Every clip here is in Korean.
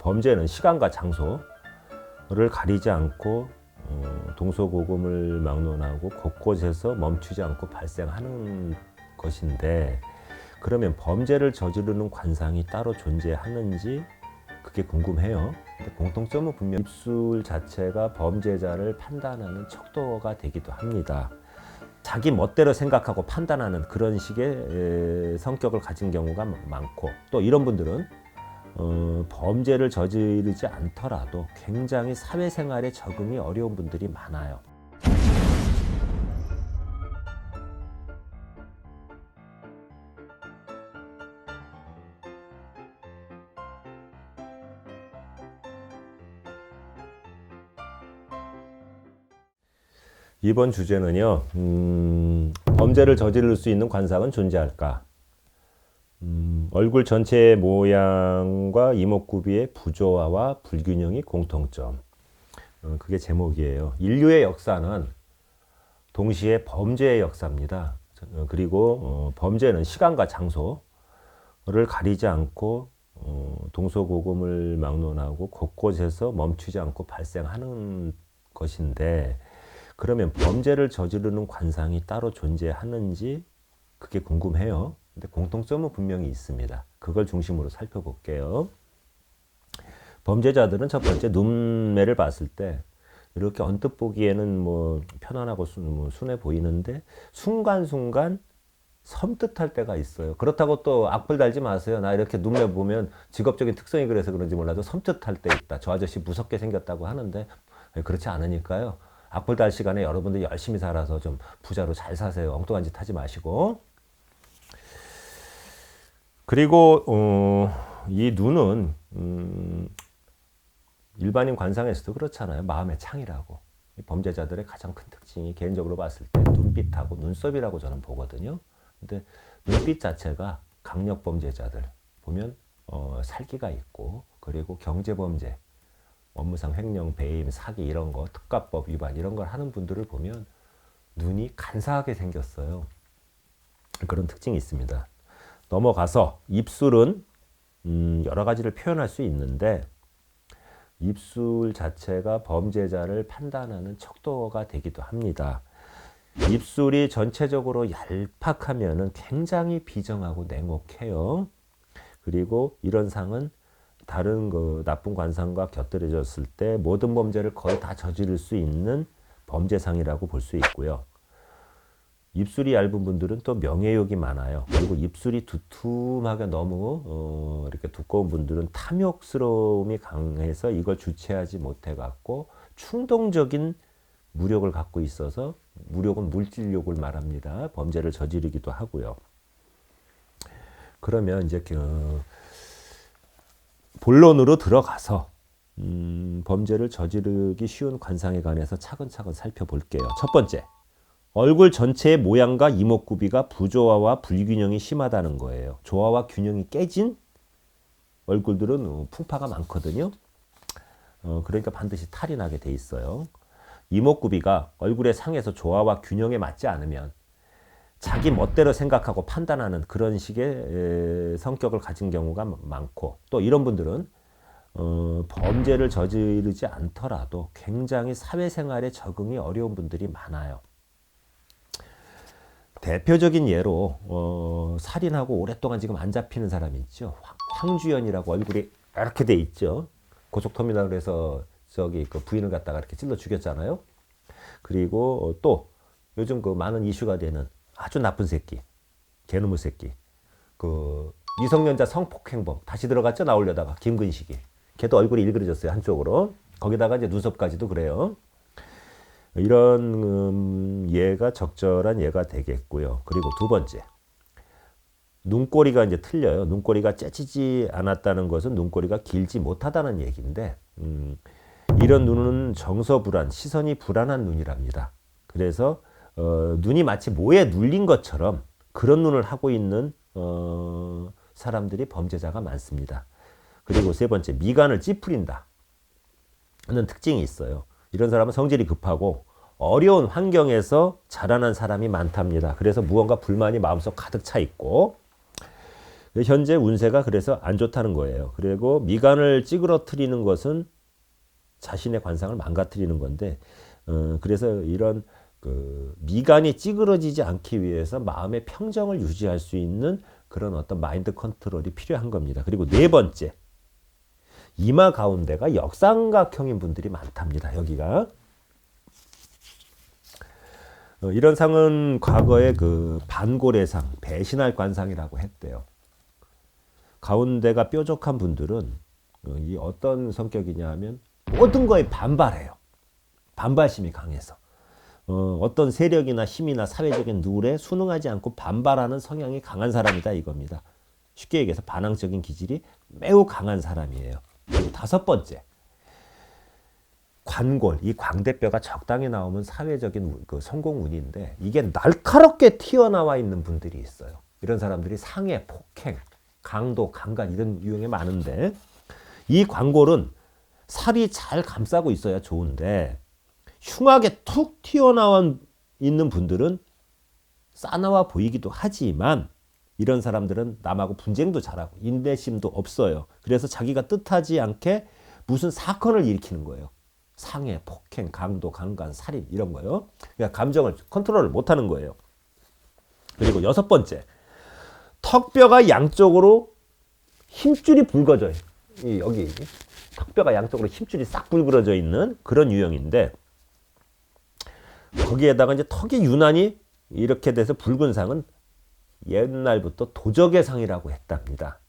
범죄는 시간과 장소를 가리지 않고 동서고금을 막론하고 곳곳에서 멈추지 않고 발생하는 것인데, 그러면 범죄를 저지르는 관상이 따로 존재하는지 그게 궁금해요. 근데 공통점은 분명 입술 자체가 범죄자를 판단하는 척도가 되기도 합니다. 자기 멋대로 생각하고 판단하는 그런 식의 성격을 가진 경우가 많고, 또 이런 분들은 범죄를 저지르지 않더라도 굉장히 사회생활에 적응이 어려운 분들이 많아요. 이번 주제는요, 범죄를 저지를 수 있는 관상은 존재할까? 얼굴 전체의 모양과 이목구비의 부조화와 불균형이 공통점. 그게 제목이에요. 인류의 역사는 동시에 범죄의 역사입니다. 그리고 범죄는 시간과 장소를 가리지 않고 동서고금을 막론하고 곳곳에서 멈추지 않고 발생하는 것인데, 그러면 범죄를 저지르는 관상이 따로 존재하는지 그게 궁금해요. 근데 공통점은 분명히 있습니다. 그걸 중심으로 살펴볼게요. 범죄자들은 첫 번째, 눈매를 봤을 때 이렇게 언뜻 보기에는 뭐 편안하고 순해 보이는데 순간순간 섬뜩할 때가 있어요. 그렇다고 또 악플 달지 마세요. 나 이렇게 눈매 보면 직업적인 특성이 그래서 그런지 몰라도 섬뜩할 때 있다. 저 아저씨 무섭게 생겼다고 하는데 그렇지 않으니까요. 악플 달 시간에 여러분들 열심히 살아서 좀 부자로 잘 사세요. 엉뚱한 짓 하지 마시고. 그리고 이 눈은 일반인 관상에서도 그렇잖아요. 마음의 창이라고. 범죄자들의 가장 큰 특징이 개인적으로 봤을 때 눈빛하고 눈썹이라고 저는 보거든요. 근데 눈빛 자체가 강력 범죄자들 보면 살기가 있고, 그리고 경제범죄, 업무상 횡령, 배임, 사기 이런 거, 특가법 위반 이런 걸 하는 분들을 보면 눈이 간사하게 생겼어요. 그런 특징이 있습니다. 넘어가서 입술은 여러 가지를 표현할 수 있는데, 입술 자체가 범죄자를 판단하는 척도가 되기도 합니다. 입술이 전체적으로 얄팍하면은 굉장히 비정하고 냉혹해요. 그리고 이런 상은 다른 그 나쁜 관상과 곁들여졌을 때 모든 범죄를 거의 다 저지를 수 있는 범죄상이라고 볼 수 있고요. 입술이 얇은 분들은 또 명예욕이 많아요. 그리고 입술이 두툼하게 너무 이렇게 두꺼운 분들은 탐욕스러움이 강해서 이걸 주체하지 못해 갖고 충동적인 무력을 갖고 있어서, 무력은 물질욕을 말합니다. 범죄를 저지르기도 하고요. 그러면 이제 본론으로 들어가서 범죄를 저지르기 쉬운 관상에 관해서 차근차근 살펴볼게요. 첫 번째, 얼굴 전체의 모양과 이목구비가 부조화와 불균형이 심하다는 거예요. 조화와 균형이 깨진 얼굴들은 풍파가 많거든요. 그러니까 반드시 탈이 나게 돼 있어요. 이목구비가 얼굴의 상에서 조화와 균형에 맞지 않으면 자기 멋대로 생각하고 판단하는 그런 식의 성격을 가진 경우가 많고, 또 이런 분들은 범죄를 저지르지 않더라도 굉장히 사회생활에 적응이 어려운 분들이 많아요. 대표적인 예로 살인하고 오랫동안 지금 안 잡히는 사람이 있죠. 황주연이라고 얼굴이 이렇게 돼 있죠. 고속터미널에서 저기 그 부인을 갖다가 이렇게 찔러 죽였잖아요. 그리고 또 요즘 그 많은 이슈가 되는 아주 나쁜 새끼, 개놈의 새끼, 그 미성년자 성폭행범 다시 들어갔죠. 나오려다가 김근식이. 걔도 얼굴이 일그러졌어요, 한쪽으로. 거기다가 이제 눈썹까지도 그래요. 이런 예가 적절한 예가 되겠고요. 그리고 두 번째, 눈꼬리가 이제 틀려요. 눈꼬리가 째지지 않았다는 것은 눈꼬리가 길지 못하다는 얘기인데, 이런 눈은 정서불안, 시선이 불안한 눈이랍니다. 그래서 눈이 마치 모에 눌린 것처럼 그런 눈을 하고 있는 사람들이 범죄자가 많습니다. 그리고 세 번째, 미간을 찌푸린다 하는 특징이 있어요. 이런 사람은 성질이 급하고 어려운 환경에서 자라난 사람이 많답니다. 그래서 무언가 불만이 마음속 가득 차 있고, 현재 운세가 그래서 안 좋다는 거예요. 그리고 미간을 찌그러뜨리는 것은 자신의 관상을 망가뜨리는 건데, 그래서 이런 그 미간이 찌그러지지 않기 위해서 마음의 평정을 유지할 수 있는 그런 어떤 마인드 컨트롤이 필요한 겁니다. 그리고 네 번째, 이마 가운데가 역삼각형인 분들이 많답니다. 여기가. 이런 상은 과거에 그 반고래상, 배신할 관상이라고 했대요. 가운데가 뾰족한 분들은 이 어떤 성격이냐 하면 모든 거에 반발해요. 반발심이 강해서. 어떤 세력이나 힘이나 사회적인 룰에 순응하지 않고 반발하는 성향이 강한 사람이다 이겁니다. 쉽게 얘기해서 반항적인 기질이 매우 강한 사람이에요. 그리고 다섯 번째, 관골, 이 광대뼈가 적당히 나오면 사회적인 그 성공 운인데 이게 날카롭게 튀어나와 있는 분들이 있어요. 이런 사람들이 상해, 폭행, 강도, 강간 이런 유형이 많은데 이 관골은 살이 잘 감싸고 있어야 좋은데 흉하게 툭 튀어나와 있는 분들은 싸나워 보이기도 하지만 이런 사람들은 남하고 분쟁도 잘하고 인내심도 없어요. 그래서 자기가 뜻하지 않게 무슨 사건을 일으키는 거예요. 상해, 폭행, 강도, 강간, 살인 이런 거요. 그러니까 감정을 컨트롤을 못하는 거예요. 그리고 여섯 번째, 턱뼈가 양쪽으로 힘줄이 붉어져요. 여기 턱뼈가 양쪽으로 힘줄이 싹 붉어져 있는 그런 유형인데 거기에다가 이제 턱이 유난히 이렇게 돼서 붉은 상은 옛날부터 도적의 상이라고 했답니다.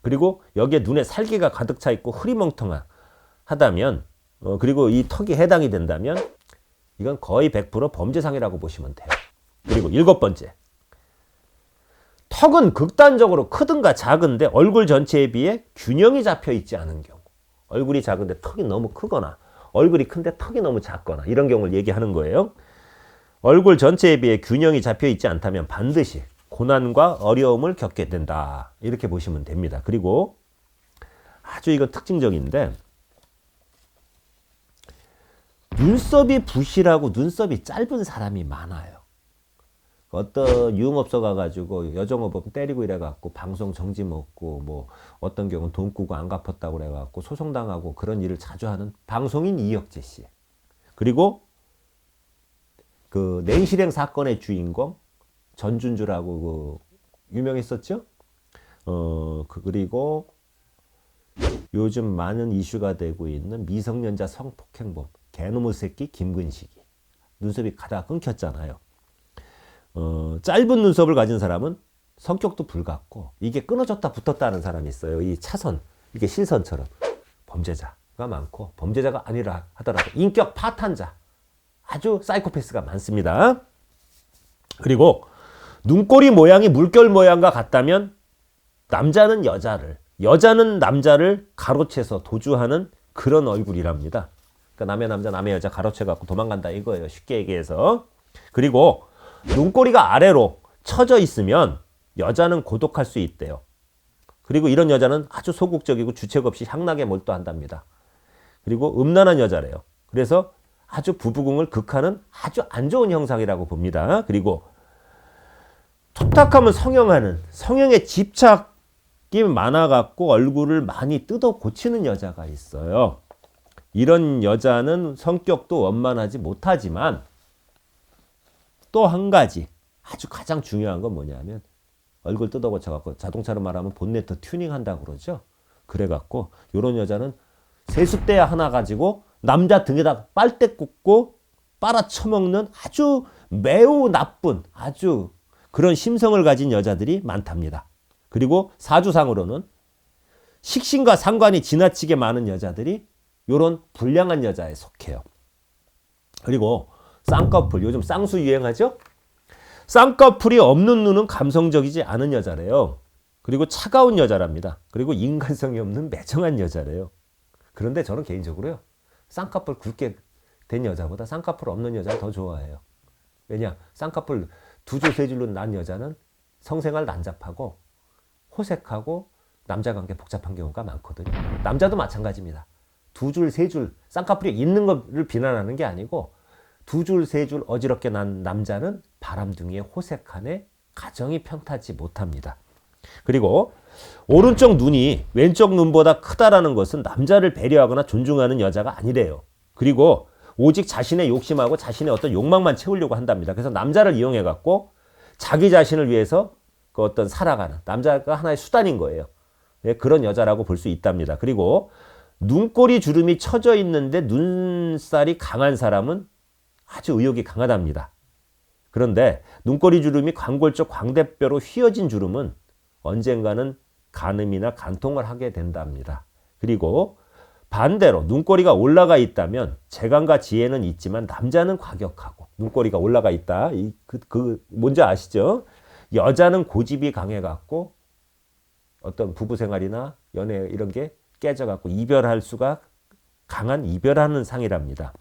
그리고 여기에 눈에 살기가 가득 차 있고 흐리멍텅하다면 그리고 이 턱이 해당이 된다면 이건 거의 100% 범죄상이라고 보시면 돼요. 그리고 일곱 번째, 턱은 극단적으로 크든가 작은데 얼굴 전체에 비해 균형이 잡혀 있지 않은 경우, 얼굴이 작은데 턱이 너무 크거나 얼굴이 큰데 턱이 너무 작거나 이런 경우를 얘기하는 거예요. 얼굴 전체에 비해 균형이 잡혀 있지 않다면 반드시 고난과 어려움을 겪게 된다. 이렇게 보시면 됩니다. 그리고 아주 이거 특징적인데 눈썹이 부실하고 눈썹이 짧은 사람이 많아요. 어떤 유흥업소 가가지고 여정업은 때리고 이래갖고 방송 정지 먹고 뭐 어떤 경우는 돈 꾸고 안 갚았다고 그래갖고 소송당하고 그런 일을 자주 하는 방송인 이혁재 씨. 그리고 그 낸실행 사건의 주인공 전준주라고 그 유명했었죠. 그리고 요즘 많은 이슈가 되고 있는 미성년자 성폭행범 개놈의 새끼 김근식이 눈썹이 가다가 끊겼잖아요. 짧은 눈썹을 가진 사람은 성격도 불같고 이게 끊어졌다 붙었다 하는 사람이 있어요. 이 차선, 이게 실선처럼 범죄자가 많고 범죄자가 아니라 하더라도 인격 파탄자, 아주 사이코패스가 많습니다. 그리고 눈꼬리 모양이 물결 모양과 같다면 남자는 여자를, 여자는 남자를 가로채서 도주하는 그런 얼굴이랍니다. 그러니까 남의 남자 남의 여자 가로채갖고 도망간다 이거예요. 쉽게 얘기해서. 그리고 눈꼬리가 아래로 처져 있으면 여자는 고독할 수 있대요. 그리고 이런 여자는 아주 소극적이고 주책 없이 향락에 몰두한답니다. 그리고 음란한 여자래요. 그래서 아주 부부궁을 극하는 아주 안 좋은 형상이라고 봅니다. 그리고 툭탁하면 성형하는, 성형에 집착이 많아갖고 얼굴을 많이 뜯어 고치는 여자가 있어요. 이런 여자는 성격도 원만하지 못하지만 또 한 가지 아주 가장 중요한 건 뭐냐면 얼굴 뜯어 고쳐갖고 자동차로 말하면 본네트 튜닝한다고 그러죠. 그래갖고 이런 여자는 세숫대 하나 가지고 남자 등에다 빨대 꽂고 빨아쳐먹는 아주 매우 나쁜 아주 그런 심성을 가진 여자들이 많답니다. 그리고 사주상으로는 식신과 상관이 지나치게 많은 여자들이 이런 불량한 여자에 속해요. 그리고 쌍꺼풀, 요즘 쌍수 유행하죠? 쌍꺼풀이 없는 눈은 감성적이지 않은 여자래요. 그리고 차가운 여자랍니다. 그리고 인간성이 없는 매정한 여자래요. 그런데 저는 개인적으로요, 쌍꺼풀 굵게 된 여자보다 쌍꺼풀 없는 여자를 더 좋아해요. 왜냐? 쌍꺼풀 두 줄, 세 줄로 난 여자는 성생활 난잡하고 호색하고 남자관계 복잡한 경우가 많거든요. 남자도 마찬가지입니다. 두 줄, 세 줄 쌍꺼풀이 있는 것을 비난하는 게 아니고 두 줄, 세 줄 어지럽게 난 남자는 바람둥이에 호색하네 가정이 평탄치 못합니다. 그리고 오른쪽 눈이 왼쪽 눈보다 크다라는 것은 남자를 배려하거나 존중하는 여자가 아니래요. 그리고 오직 자신의 욕심하고 자신의 어떤 욕망만 채우려고 한답니다. 그래서 남자를 이용해 갖고 자기 자신을 위해서 그 어떤 살아가는 남자가 하나의 수단인 거예요. 예, 그런 여자라고 볼 수 있답니다. 그리고 눈꼬리 주름이 처져 있는데 눈살이 강한 사람은 아주 의욕이 강하답니다. 그런데 눈꼬리 주름이 광골적 광대뼈로 휘어진 주름은 언젠가는 간음이나 간통을 하게 된답니다. 그리고 반대로 눈꼬리가 올라가 있다면 재간과 지혜는 있지만 남자는 과격하고 눈꼬리가 올라가 있다. 뭔지 아시죠? 여자는 고집이 강해갖고 어떤 부부 생활이나 연애 이런 게 깨져갖고 이별할 수가 강한 이별하는 상이랍니다.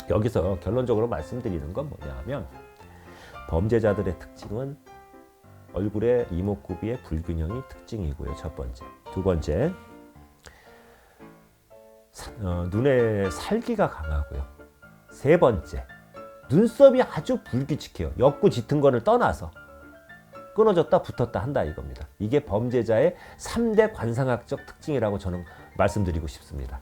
여기서 결론적으로 말씀드리는 건 뭐냐면 범죄자들의 특징은 얼굴의 이목구비의 불균형이 특징이고요. 첫 번째. 두 번째, 눈에 살기가 강하고요. 세 번째, 눈썹이 아주 불규칙해요. 옅고 짙은 거를 떠나서 끊어졌다 붙었다 한다 이겁니다. 이게 범죄자의 3대 관상학적 특징이라고 저는 말씀드리고 싶습니다.